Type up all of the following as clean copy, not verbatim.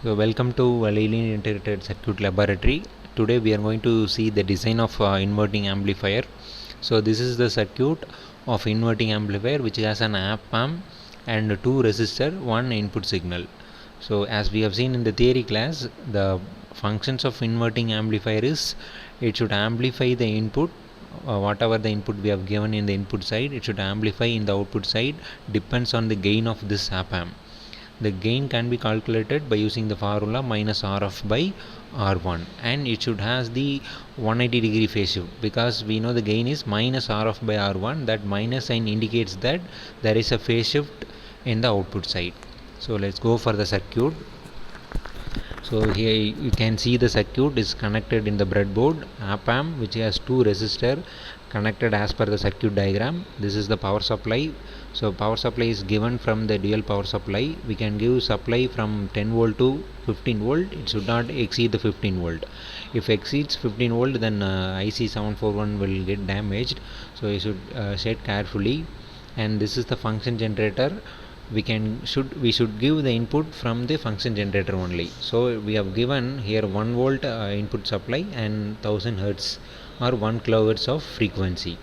So welcome to Linear Integrated Circuit Laboratory. Today we are going to see the design of inverting amplifier. So this is the circuit of inverting amplifier which has an op-amp and two resistor, one input signal. So as we have seen in the theory class, the functions of inverting amplifier is it should amplify the input, whatever the input we have given in the input side, it should amplify in the output side, depends on the gain of this op-amp. The gain can be calculated by using the formula minus RF by R1, and it should has the 180 degree phase shift, because we know the gain is minus RF by R1. That minus sign indicates that there is a phase shift in the output side. So let's go for the circuit. So here you can see the circuit is connected in the breadboard. Op-amp which has two resistor connected as per the circuit diagram. This is the power supply. So power supply is given from the dual power supply. We can give supply from 10 volt to 15 volt. It should not exceed the 15 volt. If exceeds 15 volt, then IC741 will get damaged. So you should set carefully. And this is the function generator. We should give the input from the function generator only. So we have given here 1 volt input supply and 1000 hertz or 1 kilohertz of frequency.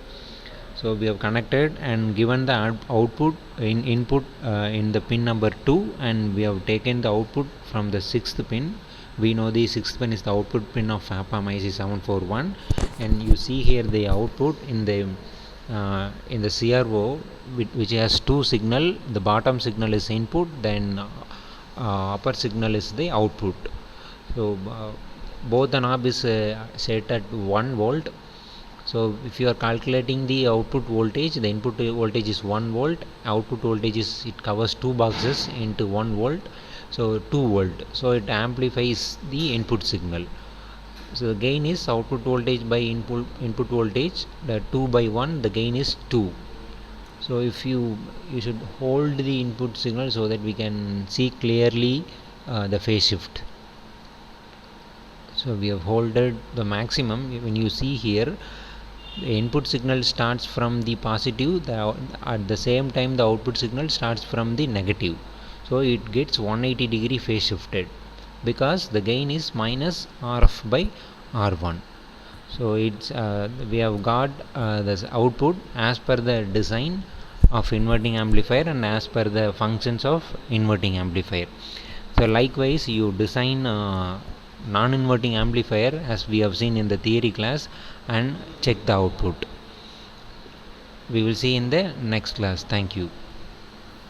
So we have connected and given the output input in the pin number 2, and we have taken the output from the 6th pin. We know the 6th pin is the output pin of op-amp IC741, and you see here the output in the CRO, which has two signal. The bottom signal is input, then upper signal is the output. So both the knob is set at 1 volt. So if you are calculating the output voltage, the input voltage is 1 volt, output voltage is, it covers two boxes into 1 volt, so 2 volt. So it amplifies the input signal. So the gain is output voltage by input voltage, the 2 by 1, the gain is 2. So if you should hold the input signal so that we can see clearly the phase shift. So we have holded the maximum. When you see here, the input signal starts from the positive, at the same time the output signal starts from the negative. So it gets 180 degree phase shifted, because the gain is minus RF by R1. So it's we have got this output as per the design of inverting amplifier and as per the functions of inverting amplifier. So likewise you design non-inverting amplifier as we have seen in the theory class and check the output. We will see in the next class. Thank you.